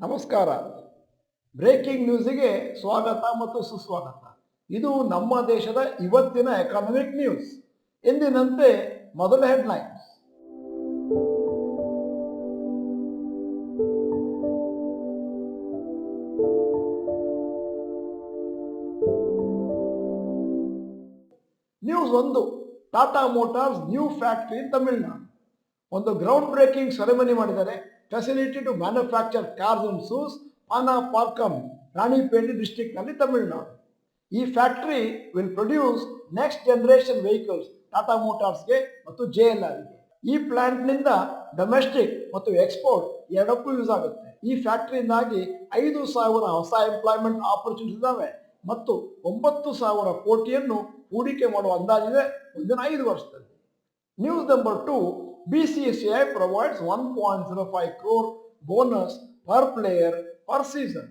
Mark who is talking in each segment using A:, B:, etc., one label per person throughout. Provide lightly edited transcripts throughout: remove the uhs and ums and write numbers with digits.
A: ನಮಸ್ಕಾರ. ಬ್ರೇಕಿಂಗ್ ನ್ಯೂಸಿಗೆ ಸ್ವಾಗತ ಮತ್ತು ಸುಸ್ವಾಗತ. ಇದು ನಮ್ಮ ದೇಶದ ಇವತ್ತಿನ ಎಕಾನಮಿಕ್ ನ್ಯೂಸ್. ಎಂದಿನಂತೆ ಮೊದಲ headlines. News 1. Tata Motors new factory in Tamil Nadu. ಒಂದು ಗ್ರೌಂಡ್ ಬ್ರೇಕಿಂಗ್ ಸೆರೆಮನಿ ಮಾಡಿದ್ದಾರೆ. Facility to manufacture cars and SUVs, Panapakkam, Ranipet district ನಲ್ಲಿ ತಮಿಳುನಾಡು. ಈ factory will produce next generation vehicles Tata ಮೋಟಾರ್ಸ್ಗೆ ಮತ್ತು JLRಗೆ. ಈ ಪ್ಲಾಂಟ್ ನಿಂದ ಡೊಮೆಸ್ಟಿಕ್ ಮತ್ತು ಎಕ್ಸ್ಪೋರ್ಟ್ ಎರಡಕ್ಕೂ ಯೂಸ್ ಆಗುತ್ತೆ. ಈ ಫ್ಯಾಕ್ಟರಿಯಿಂದಾಗಿ 5,000 ಹೊಸ ಎಂಪ್ಲಾಯ್ಮೆಂಟ್ ಆಪರ್ಚುನಿಟೀಸ್ ಇದಾವೆ ಮತ್ತು 9,000 ಕೋಟಿಯನ್ನು ಹೂಡಿಕೆ ಮಾಡುವ ಅಂದಾಜಿದೆ ಮುಂದಿನ 5 ವರ್ಷದಲ್ಲಿ. News number 2. BCCI provides 1.05 crore bonus per player per season.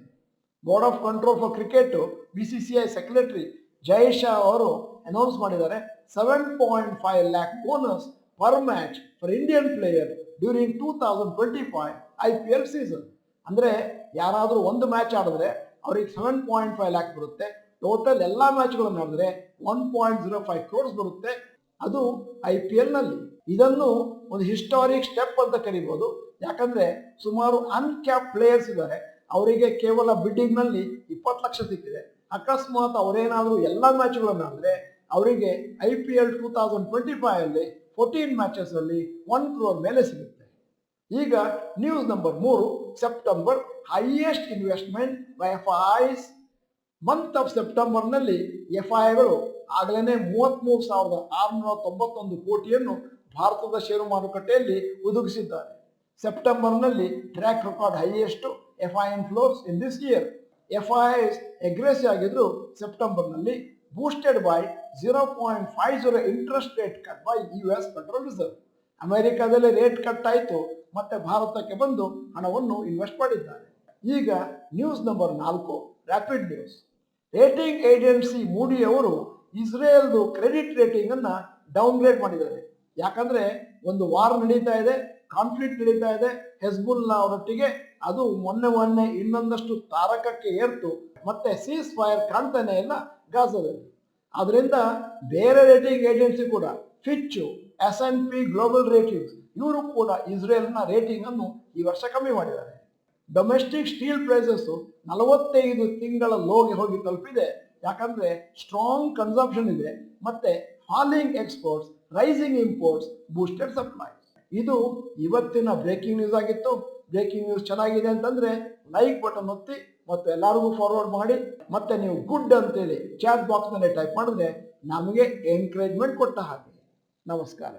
A: Board of Control for Cricket BCCI secretary Jay Shah ಅವರು ಅನೌನ್ಸ್ ಮಾಡಿದ್ದಾರೆ 7.5 lakh bonus per match for Indian player during 2025 IPL season. ಅಂದರೆ ಯಾರಾದರೂ ಒಂದು ಮ್ಯಾಚ್ ಆಡಿದ್ರೆ ಅವ್ರಿಗೆ 7.5 lakh ಬರುತ್ತೆ. ಟೋಟಲ್ ಎಲ್ಲ ಮ್ಯಾಚ್ಗಳನ್ನು ಆಡಿದ್ರೆ 1.05 crores ಬರುತ್ತೆ. ಅದು IPL ನಲ್ಲಿ. ಇದನ್ನು ಒಂದು ಹಿಸ್ಟಾರಿಕ್ ಸ್ಟೆಪ್ ಅಂತ ಕರಿಬಹುದು. ಯಾಕಂದ್ರೆ ಸುಮಾರು ಅನ್ಕ್ಯಾಪ್ ಪ್ಲೇಯರ್ಸ್ ಇದ್ದಾರೆ, ಅವರಿಗೆ ಕೇವಲ ಬಿಡ್ಡಿಂಗ್ ನಲ್ಲಿ 20 ಲಕ್ಷ ಸಿಕ್ಕಿದೆ. ಅಕಸ್ಮಾತ್ ಅವರೇನಾದರೂ ಎಲ್ಲ ಮ್ಯಾಚ್ಗಳನ್ನು ಆಡಿದ್ರೆ ಅವರಿಗೆ IPL 2025 ಅಲ್ಲಿ 14 ಮ್ಯಾಚಸ್ ಅಲ್ಲಿ 1 crore ಮೇಲೆ ಸಿಗುತ್ತೆ. ಈಗ news number 3. September highest investment by FIIs. Month of September ನಲ್ಲಿ FIIಗಳು ಆಗಲೇ 33,691 ಕೋಟಿಯನ್ನು ಭಾರತದ ಷೇರು ಮಾರುಕಟ್ಟೆಯಲ್ಲಿ ಒದಗಿಸಿದ್ದಾರೆ. ಸೆಪ್ಟೆಂಬರ್ನಲ್ಲಿ track record highest FI inflows in this year. FIIs aggressive ಆಗಿದ್ರು ಸೆಪ್ಟೆಂಬರ್ನಲ್ಲಿ, boosted by 0.50 interest rate cut by US federal reserve. ಅಮೆರಿಕಾದಲ್ಲಿ ರೇಟ್ ಕಟ್ ಆಯಿತು, ಮತ್ತೆ ಭಾರತಕ್ಕೆ ಬಂದು ಹಣವನ್ನು ಇನ್ವೆಸ್ಟ್ ಮಾಡಿದ್ದಾರೆ. ಈಗ news number 4. Rapid news. Rating agency Moody ಅವರು ಇಸ್ರೇಲ್ದು ಕ್ರೆಡಿಟ್ ರೇಟಿಂಗ್ ಅನ್ನ ಡೌನ್ಗ್ರೇಡ್ ಮಾಡಿದ್ದಾರೆ. ಯಾಕಂದ್ರೆ ಒಂದು ವಾರ್ ನಡೀತಾ ಇದೆ, ಕಾನ್ಫ್ಲಿಕ್ಟ್ ನಡೀತಾ ಇದೆ ಹೆಜ್ಬುಲ್ಲಾ ಅವರೊಟ್ಟಿಗೆ. ಅದು ಮೊನ್ನೆ ಇನ್ನೊಂದಷ್ಟು ತಾರಕಕ್ಕೆ ಏರ್ತು, ಮತ್ತೆ ಸೀಸ್ ಫೈರ್ ಕಾಣ್ತಾನೆ ಇಲ್ಲ ಗಾಜಾದಲ್ಲಿ. ಅದರಿಂದ ಬೇರೆ ರೇಟಿಂಗ್ ಏಜೆನ್ಸಿ ಕೂಡ ಫಿಚ್, S&P ಗ್ಲೋಬಲ್ ರೇಟಿಂಗ್ಸ್ ಇವರು ಕೂಡ ಇಸ್ರೇಲ್ನ ರೇಟಿಂಗ್ ಅನ್ನು ಈ ವರ್ಷ ಕಮ್ಮಿ ಮಾಡಿದ್ದಾರೆ. ಡೊಮೆಸ್ಟಿಕ್ ಸ್ಟೀಲ್ ಪ್ರೈಸಸ್ 45 ತಿಂಗಳ ಲೋಗೆ ಹೋಗಿ ತಲುಪಿದೆ. ಯಾಕಂದ್ರೆ ಸ್ಟ್ರಾಂಗ್ ಕನ್ಸಂಪ್ಷನ್ ಇದೆ, ಮತ್ತೆ falling exports, rising imports, boosted supply. ಇದು ಇವತ್ತಿನ ಬ್ರೇಕಿಂಗ್ ನ್ಯೂಸ್ ಆಗಿತ್ತು. ಬ್ರೇಕಿಂಗ್ ನ್ಯೂಸ್ ಚೆನ್ನಾಗಿದೆ ಅಂತಂದ್ರೆ ಲೈಕ್ ಬಟನ್ ಒತ್ತಿ ಮತ್ತು ಎಲ್ಲರಿಗೂ ಫಾರ್ವರ್ಡ್ ಮಾಡಿ. ಮತ್ತೆ ನೀವು ಗುಡ್ ಅಂತೇಳಿ ಚಾಟ್ ಬಾಕ್ಸ್ ನಲ್ಲಿ ಟೈಪ್ ಮಾಡಿದ್ರೆ ನಮಗೆ ಎನ್ಕರೇಜ್ಮೆಂಟ್ ಕೊಟ್ಟ ಹಾಗೆ. ನಮಸ್ಕಾರ.